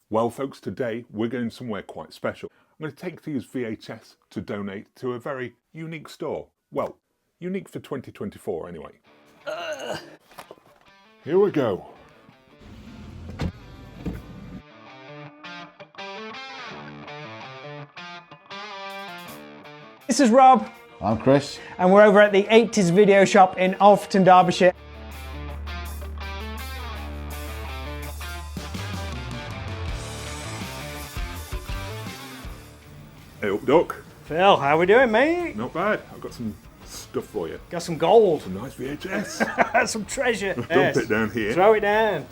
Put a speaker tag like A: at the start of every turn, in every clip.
A: Well folks, today we're going somewhere quite special. I'm going to take these VHS to donate to a very unique store. Well, unique for 2024 anyway. Here we go.
B: This is Rob.
C: I'm Chris.
B: And we're over at the 80s video shop in Alfreton, Derbyshire.
A: Hey up, Duck.
B: Phil, how we doing, mate?
A: Not bad. I've got some stuff for you.
B: Got some gold.
A: Some nice VHS.
B: Some treasure.
A: Dump it down here.
B: Throw it down.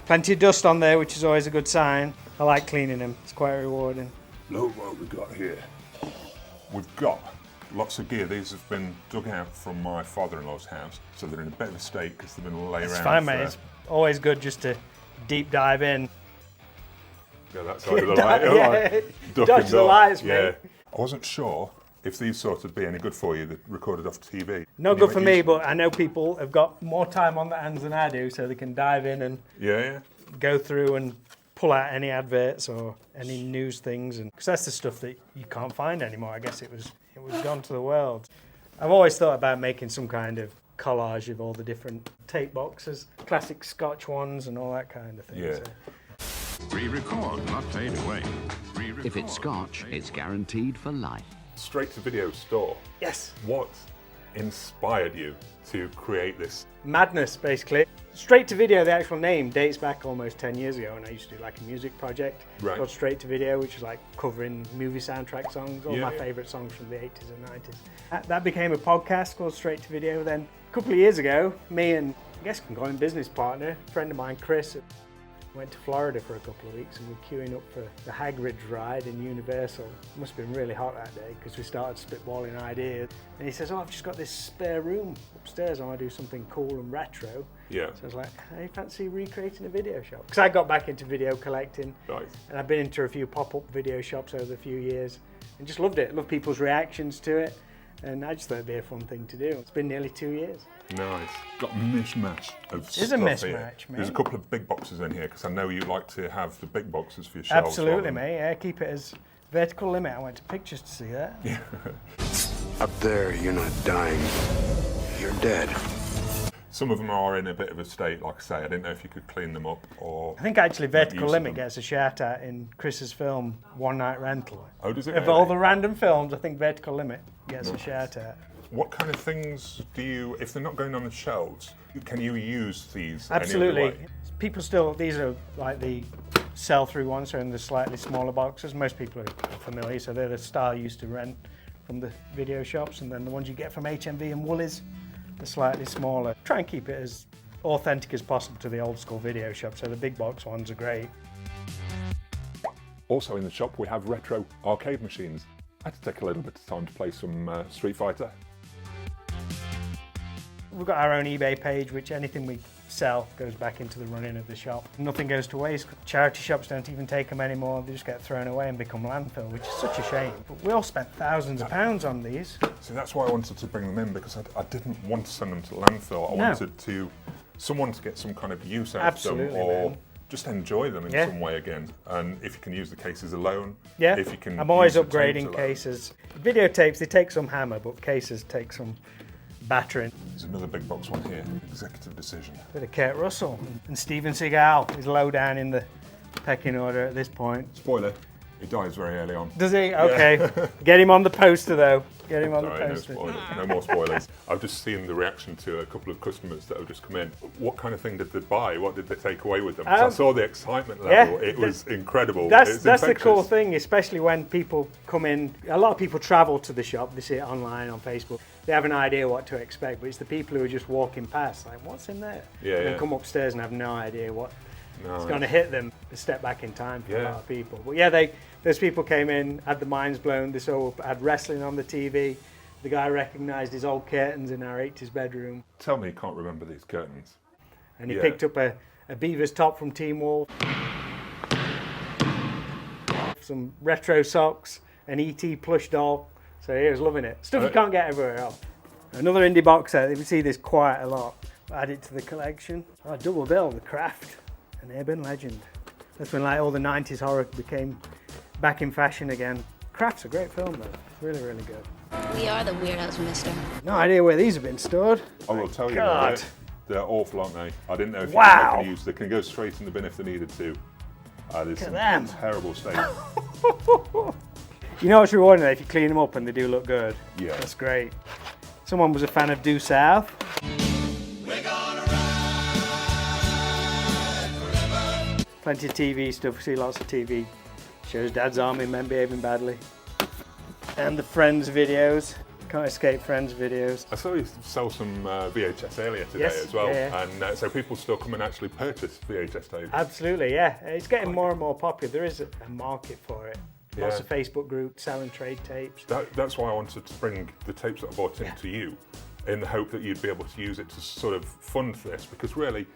B: Plenty of dust on there, which is always a good sign. I like cleaning them. It's quite rewarding.
A: Look what we've got here. We've got lots of gear. These have been dug out from my father-in-law's house, so they're in a bit of a state because they've been laying around.
B: It's fine, mate. It's always good just to deep dive in.
A: Yeah, that side of the light.
B: Dodge the lights, mate.
A: Yeah. I wasn't sure if these sorts would be any good for you that recorded off TV.
B: No good for me, but I know people have got more time on their hands than I do, so they can dive in and go through and pull out any adverts or any news things, and because that's the stuff that you can't find anymore. I guess it was gone to the world. I've always thought about making some kind of collage of all the different tape boxes, classic Scotch ones and all that kind of thing.
A: Yeah.
B: So.
D: Re-record, not fade away.
E: If it's Scotch, it's guaranteed for life.
A: Straight to video store.
B: Yes.
A: What inspired you to create this?
B: Madness, basically. Straight to video, the actual name, dates back almost 10 years ago, and I used to do like a music project called Straight to Video, which was like covering movie soundtrack songs, all my favourite songs from the 80s and 90s. That became a podcast called Straight to Video. Then a couple of years ago, me and I guess I can call him business partner, a friend of mine, Chris, went to Florida for a couple of weeks and we're queuing up for the Hagrid's ride in Universal. It must have been really hot that day because we started spitballing ideas. And he says, I've just got this spare room upstairs. I want to do something cool and retro.
A: Yeah.
B: So I was like, hey, fancy recreating a video shop? Because I got back into video collecting.
A: Nice. And
B: I've been into a few pop-up video shops over a few years and just loved it. Loved people's reactions to it. And I just thought it'd be a fun thing to do. It's been nearly 2 years.
A: Nice. Got a mishmash of stuff.
B: It's a mismatch,
A: here.
B: mate.
A: There's a couple of big boxes in here because I know you like to have the big boxes for your shelves.
B: Absolutely, mate. Yeah, keep it as vertical limit. I went to pictures to see that.
A: Yeah.
F: Up there, you're not dying. You're dead.
A: Some of them are in a bit of a state, like I say. I didn't know if you could clean them up or...
B: I think actually Vertical Limit
A: them.
B: gets a shout out in Chris's film One Night Rental.
A: Oh, does it?
B: Of all the random films, I think Vertical Limit gets a shout out.
A: What kind of things do you, if they're not going on the shelves, can you use these?
B: Absolutely.
A: Any other way?
B: People still, these are like the sell-through ones, so in the slightly smaller boxes. Most people are familiar, so they're the style you used to rent from the video shops, and then the ones you get from HMV and Woolies, they're slightly smaller. Try and keep it as authentic as possible to the old school video shop, so the big box ones are great.
A: Also in the shop we have retro arcade machines. I had to take a little bit of time to play some Street Fighter.
B: We've got our own eBay page, which anything we sell goes back into the running of the shop. Nothing goes to waste. Charity shops don't even take them anymore. They just get thrown away and become landfill, which is such a shame. But we all spent thousands of pounds on these.
A: See, that's why I wanted to bring them in, because I didn't want to send them to landfill. I wanted someone to get some kind of use out of them, or just enjoy them in some way again. And if you can use the cases alone, if you can.
B: I'm always
A: use the
B: upgrading
A: tapes
B: cases. Videotapes, they take some hammer, but cases take some battering.
A: There's another big box one here, Executive Decision.
B: Bit of Kurt Russell and Steven Seagal is low down in the pecking order at this point.
A: Spoiler, he dies very early on.
B: Does he? Okay. Get him on the poster though. Get him on the poster.
A: No spoilers, no more spoilers. I've just seen the reaction to a couple of customers that have just come in. What kind of thing did they buy? What did they take away with them? 'Cause I saw the excitement level. It was incredible.
B: That's the
A: infectious.
B: cool thing, especially when people come in. A lot of people travel to the shop. They see it online on Facebook. They have an idea what to expect, but it's the people who are just walking past, like, what's in there? And then come upstairs and have no idea what it's going to hit them. A step back in time for a lot of people. But yeah, those people came in, had their minds blown. They had wrestling on the TV. The guy recognised his old curtains in our 80s bedroom.
A: Tell me you can't remember these curtains.
B: And he picked up a Beaver's top from Team Wolf, some retro socks, an E.T. plush doll. So he was loving it. Stuff you can't get everywhere else. Another indie box set. You see this quite a lot. Add it to the collection. Double bill, The Craft, an urban legend. That's when like all the 90s horror became back in fashion again. Craft's a great film though, really, really good.
C: We are the weirdos, mister.
B: No idea where these have been stored.
A: I will tell you,
B: God.
A: they're awful, aren't they? I didn't know if
B: Wow.
A: you can use. They can go straight in the bin if they needed to. There's some
B: them.
A: terrible state.
B: You know what's rewarding though, if you clean them up and they do look good.
A: Yeah.
B: That's great. Someone was a fan of Due South. Plenty of TV stuff, we see lots of TV. Shows Dad's Army men behaving badly. And the Friends videos. Can't escape Friends videos.
A: I saw you sell some VHS earlier today as well, and so people still come and actually purchase VHS tapes.
B: Absolutely, yeah. It's getting more and more popular. There is a market for it. Lots of Facebook groups selling trade tapes.
A: That's why I wanted to bring the tapes that I bought into you, in the hope that you'd be able to use it to sort of fund this, because really,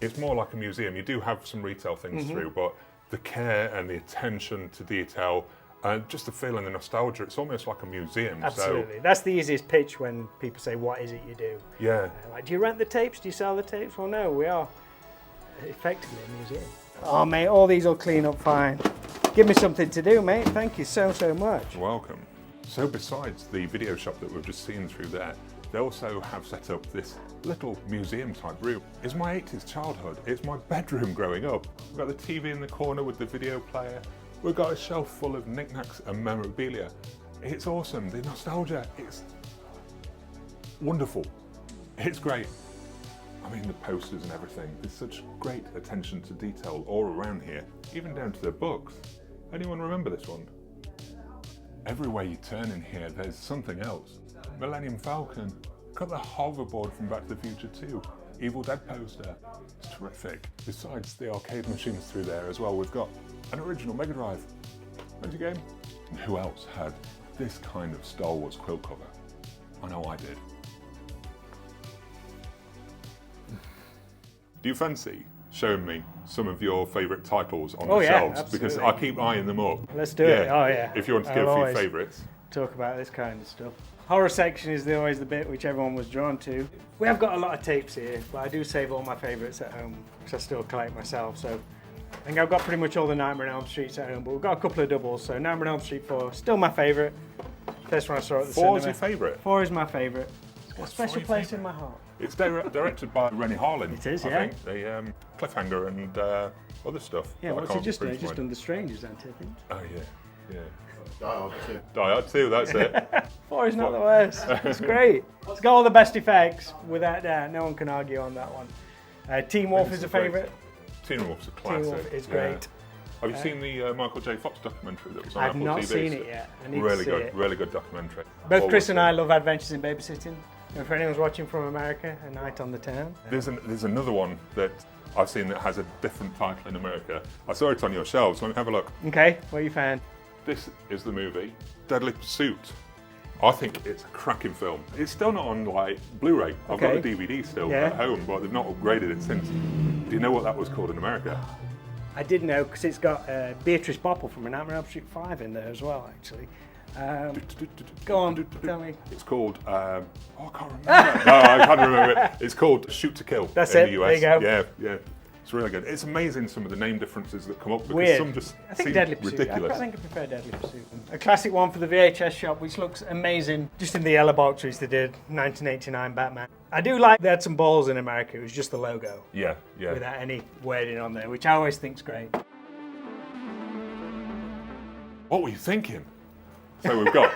A: it's more like a museum. You do have some retail things through, but the care and the attention to detail and just the feeling, the nostalgia, it's almost like a museum.
B: Absolutely.
A: So,
B: that's the easiest pitch when people say, what is it you do?
A: yeah.
B: Like, do you rent the tapes? Do you sell the tapes? Well, no, we are effectively a museum. Oh, mate, all these will clean up fine. Give me something to do, mate. Thank you so, so much.
A: You're welcome. So besides the video shop that we've just seen through there, they also have set up this little museum type room. It's my 80s childhood. It's my bedroom growing up. We've got the TV in the corner with the video player. We've got a shelf full of knickknacks and memorabilia. It's awesome. The nostalgia, it's wonderful. It's great. I mean, the posters and everything. There's such great attention to detail all around here, even down to the books. Anyone remember this one? Everywhere you turn in here, there's something else. Millennium Falcon. Got the hoverboard from Back to the Future 2. Evil Dead poster. It's terrific. Besides the arcade machines through there as well, we've got an original Mega Drive. Adventure game. And who else had this kind of Star Wars quilt cover? I know I did. Do you fancy showing me some of your favourite titles on the shelves?
B: Absolutely.
A: Because I keep eyeing them up.
B: Let's do it. Oh, yeah.
A: If you want to give a few favourites.
B: Talk about this kind of stuff. Horror section is always the bit which everyone was drawn to. We have got a lot of tapes here, but I do save all my favourites at home, because I still collect myself. So I think I've got pretty much all the Nightmare on Elm Streets at home, but we've got a couple of doubles. So Nightmare on Elm Street 4, still my favourite. First one I saw at the cinema.
A: 4 is your favourite?
B: 4 is my favourite. It's got a
A: What's
B: special place in my heart.
A: It's directed by Rennie Harlin.
B: It is,
A: I think. The Cliffhanger and other stuff.
B: Yeah, what's he just done? He's just done The Strangers, I think.
A: Oh, yeah, yeah.
F: Die Hard 2.
A: Die Hard 2, that's it.
B: 4 is not the worst. It's great. It's got all the best effects, without doubt. No one can argue on that one. Teen Wolf is a favourite.
A: Teen Wolf's a classic.
B: Teen Wolf is great.
A: Have you seen the Michael J. Fox documentary that was on
B: I've
A: Apple
B: not
A: TV?
B: seen it yet. I need
A: really
B: to see
A: good,
B: it.
A: really good documentary.
B: Both Chris and I love Adventures in Babysitting. And for anyone's watching from America, A Night on the Town.
A: There's another one that I've seen that has a different title in America. I saw it on your shelves. Let me have a look.
B: Okay, what you found?
A: This is the movie Deadly Pursuit. I think it's a cracking film. It's still not on like Blu Ray. I've got the DVD still at home, but they've not upgraded it since. Do you know what that was called in America?
B: I did know, because it's got Beatrice Bopple from A Nightmare on Elm Street 5 in there as well, actually. Go on, tell me.
A: It's called, I can't remember. No, I can't remember it. It's called Shoot to Kill
B: That's
A: in
B: it,
A: the US.
B: there you go.
A: Yeah, yeah. It's really good. It's amazing some of the name differences that come up because
B: Weird.
A: some just
B: I think
A: seem
B: Deadly Pursuit.
A: ridiculous.
B: I think I prefer Deadly Pursuit. A classic one for the VHS shop, which looks amazing. Just in the yellow box which they did, 1989 Batman. I do like they had some balls in America. It was just the logo.
A: Yeah, yeah.
B: Without any wording on there, which I always think's great.
A: What were you thinking? So we've got,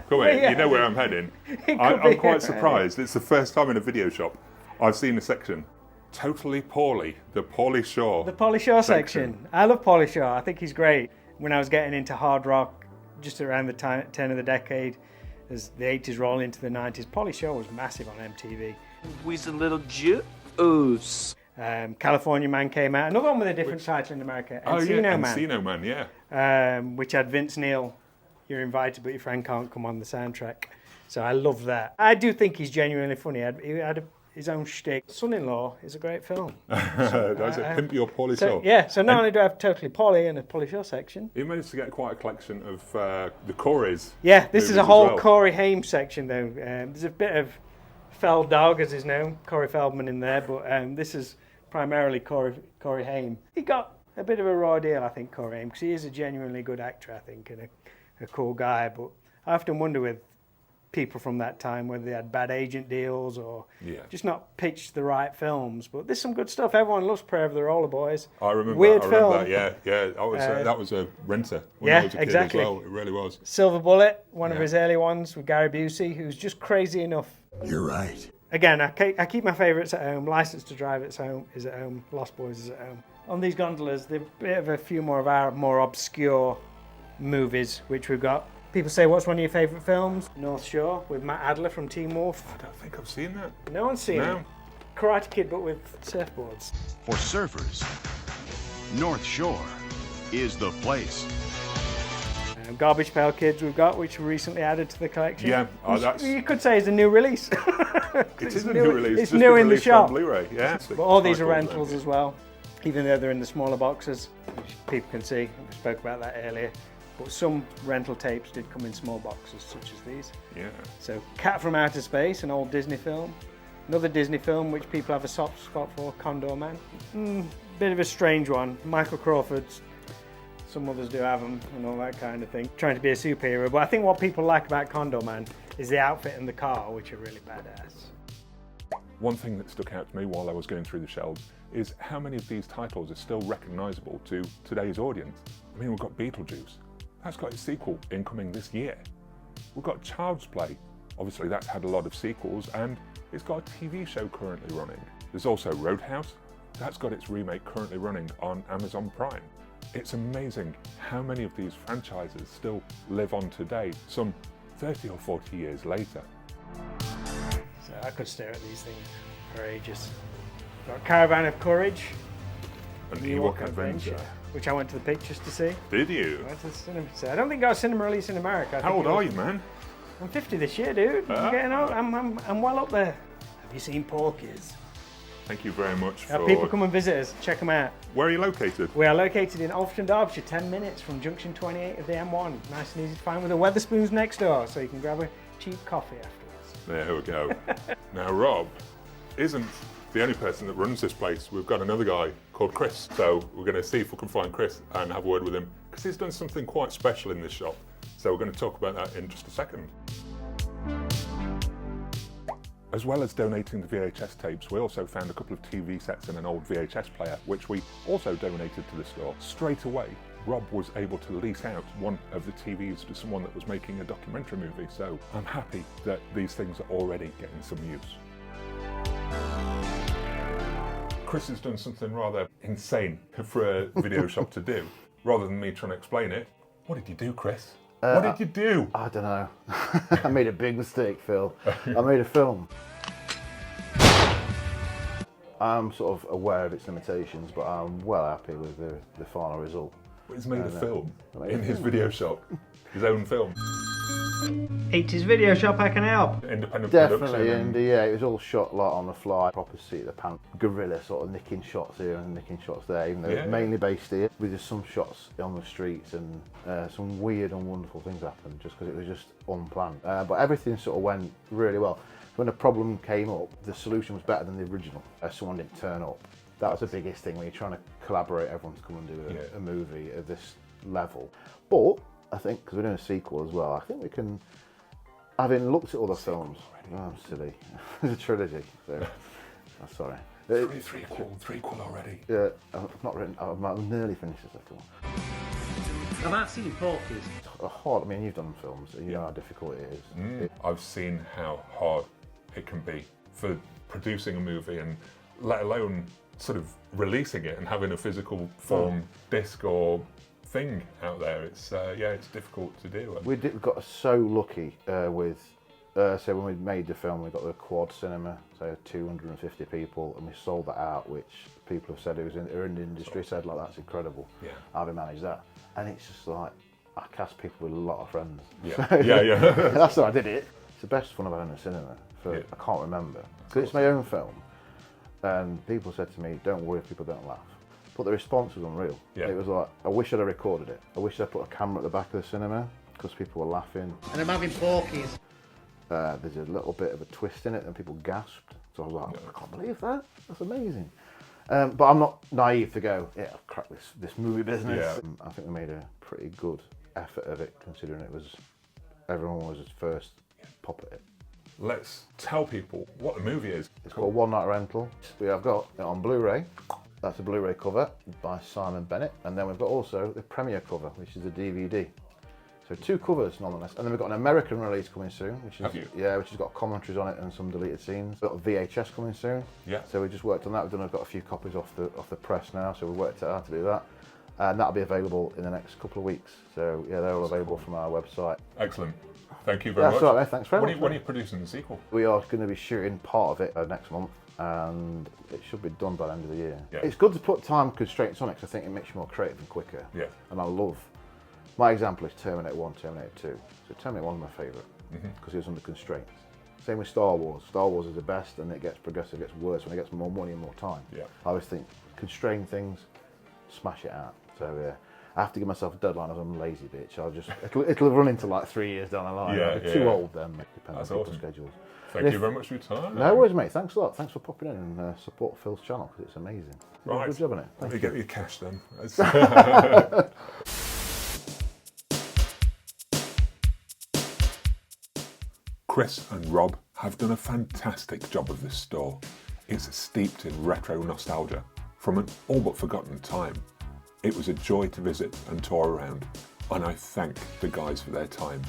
A: come here,
B: Yeah.
A: you know where I'm heading. I'm quite surprised. It's the first time in a video shop I've seen a section. Totally Paulie, the Paulie Shaw.
B: The Paulie Shaw section. I love Paulie Shaw. I think he's great. When I was getting into hard rock, just around the turn of the decade, as the 80s roll into the 90s, Paulie Shaw was massive on MTV.
G: We's a little juice.
B: California Man came out. Another one with a different title in America.
A: Encino Man. Encino Man, yeah.
B: Which had Vince Neil, You're Invited but Your Friend Can't Come on the soundtrack. So I love that. I do think he's genuinely funny. He had his own shtick. Son-in-Law is a great film.
A: Does it pimp your Paulie Shaw?
B: Yeah, so not only do I have Totally Paulie and a Paulie Shaw section.
A: He managed to get quite a collection of the Corys.
B: Yeah, this is a whole
A: well.
B: Corey Haim section though. There's a bit of Feld Dog, as is known, Corey Feldman in there, but this is primarily Corey Haim. He got a bit of a raw deal, I think, Corey Haim, because he is a genuinely good actor, I think, and a cool guy. But I often wonder with people from that time whether they had bad agent deals or just not pitched the right films. But there's some good stuff. Everyone loves Prayer of the Roller Boys.
A: I remember
B: Weird
A: that.
B: film.
A: That was a renter when I was a kid as well. It really was.
B: Silver Bullet, one of his early ones with Gary Busey, who's just crazy enough.
F: You're right.
B: Again, I keep my favourites at home. License to Drive is at home. Lost Boys is at home. On these gondolas, there's a bit of a few more of our more obscure movies, which we've got. People say, what's one of your favourite films? North Shore with Matt Adler from Teen Wolf.
A: I don't think I've seen that.
B: No one's seen it. Karate Kid, but with surfboards.
H: For surfers, North Shore is the place.
B: Garbage Pail Kids we've got, which we recently added to the collection.
A: Yeah,
B: you could say it's a new release.
A: It is a new release.
B: It's new in the shop.
A: On Blu-ray, yeah.
B: But all these are rentals as well, even though they're in the smaller boxes, which people can see. We spoke about that earlier. But some rental tapes did come in small boxes, such as these. Yeah. So, Cat from Outer Space, an old Disney film. Another Disney film which people have a soft spot for, Condor Man. Bit of a strange one. Michael Crawford's. Some others do have them and all that kind of thing. Trying to be a superhero. But I think what people like about Condor Man is the outfit and the car, which are really badass.
A: One thing that stuck out to me while I was going through the shelves is how many of these titles are still recognisable to today's audience. I mean, we've got Beetlejuice. That's got its sequel incoming this year. We've got Child's Play. Obviously that's had a lot of sequels, and it's got a TV show currently running. There's also Roadhouse. That's got its remake currently running on Amazon Prime. It's amazing how many of these franchises still live on today, some 30 or 40 years later.
B: So I could stare at these things for ages. Got Caravan of Courage.
A: An Ewok Adventure.
B: Which I went to the pictures to see.
A: Did you?
B: I went to the cinema to see. I don't think I got a cinema release in America.
A: How old are you, man?
B: I'm 50 this year, dude. I'm getting old. I'm well up there. Have you seen Porky's?
A: Thank you very much for...
B: People come and visit us. Check them out.
A: Where are you located?
B: We are located in Alfreton, Derbyshire, 10 minutes from junction 28 of the M1. Nice and easy to find with the Wetherspoons next door, so you can grab a cheap coffee afterwards.
A: There we go. Now, Rob isn't the only person that runs this place. We've got another guy called Chris. So we're going to see if we can find Chris and have a word with him, because he's done something quite special in this shop. So we're going to talk about that in just a second. As well as donating the VHS tapes, we also found a couple of TV sets and an old VHS player, which we also donated to the store. Straight away, Rob was able to lease out one of the TVs to someone that was making a documentary movie, so I'm happy that these things are already getting some use. Chris has done something rather insane for a video shop to do. Rather than me trying to explain it, what did you do, Chris? What did you do?
I: I don't know. I made a big mistake, Phil. I made a film. I'm sort of aware of its limitations, but I'm well happy with the final result.
A: He's made a film in his video shop, his own film.
B: 80s video shop, I can help.
A: Independent
I: Definitely,
A: production.
I: and yeah, it was all shot like on the fly, proper seat of the pants, guerrilla sort of nicking shots here and nicking shots there, even though it's mainly based here. With just some shots on the streets and some weird and wonderful things happened just because it was just unplanned. But everything sort of went really well. When a problem came up, the solution was better than the original. Someone didn't turn up. That was the biggest thing when you're trying to collaborate, everyone to come and do a movie at this level. But I think, because we're doing a sequel as well, I think we can, having looked at other films, I'm silly, it's a trilogy, so, I'm sorry.
A: Threequel already.
I: Yeah, I've not written, I've nearly finished the second one.
B: I've seen Porky's.
I: Hard, I mean, you've done films, so you know how difficult it is.
A: I've seen how hard it can be for producing a movie, and let alone sort of releasing it and having a physical form disc or thing out there. It's it's difficult to do.
I: We got so lucky with so when we made the film, we got the quad cinema, so 250 people, and we sold that out, which people have said who are in the industry said like that's incredible. Yeah, how we managed that, and it's just like I cast people with a lot of friends.
A: Yeah.
I: That's how I did it. It's the best fun I've had in a cinema. I can't remember because it's my own film, and people said to me, "Don't worry if people don't laugh." But the response was unreal. Yeah. It was like, I wish I'd have recorded it. I wish I'd put a camera at the back of the cinema because people were laughing.
B: And I'm having Porky's.
I: There's a little bit of a twist in it and people gasped. So I was like, I can't believe that. That's amazing. But I'm not naive to go, yeah, I'll crack this movie business.
A: Yeah.
I: I think we made a pretty good effort of it, considering everyone was his first pop at it.
A: Let's tell people what the movie is.
I: It's called One Night Rental. We have got it on Blu Ray. That's a Blu Ray cover by Simon Bennett. And then we've got also the premiere cover, which is a DVD. So 2 covers nonetheless. And then we've got an American release coming soon, which is which has got commentaries on it and some deleted scenes. We've got a VHS coming soon. Yeah. So we just worked on that. We've got a few copies off the press now, so we worked out how to do that. And that'll be available in the next couple of weeks. So yeah, they're all available from our website.
A: Excellent. Thank you very much.
I: That's all right, thanks very much.
A: When are you producing the sequel?
I: We are going to be shooting part of it next month, and it should be done by the end of the year.
A: Yeah.
I: It's good to put time constraints on it, because I think it makes you more creative and quicker. Yeah. And my example is Terminator 1, Terminator 2. So Terminator 1 is my favourite, because it was under constraints. Same with Star Wars. Star Wars is the best, and it gets progressive, it gets worse when it gets more money and more time. Yeah. I always think, constrain things, smash it out. So yeah, I have to give myself a deadline as I'm a lazy bitch. It'll run into like 3 years down the line. I'll be too old then, depending on people's schedules.
A: Thank you very much for your time.
I: No worries, mate. Thanks a lot. Thanks for popping in and support Phil's channel, because it's amazing.
A: Right.
I: Good job on it.
A: Let me get your cash then. Chris and Rob have done a fantastic job of this store. It's steeped in retro nostalgia from an all but forgotten time. It was a joy to visit and tour around, and I thank the guys for their time.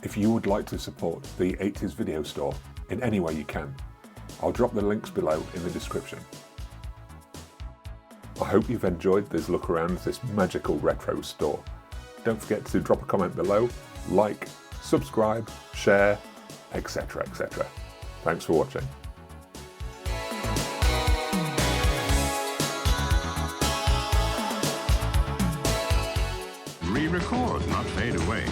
A: If you would like to support the 80s video store in any way you can, I'll drop the links below in the description. I hope you've enjoyed this look around this magical retro store. Don't forget to drop a comment below, like, subscribe, share, etc, etc. Thanks for watching.
D: Re-record, not fade away.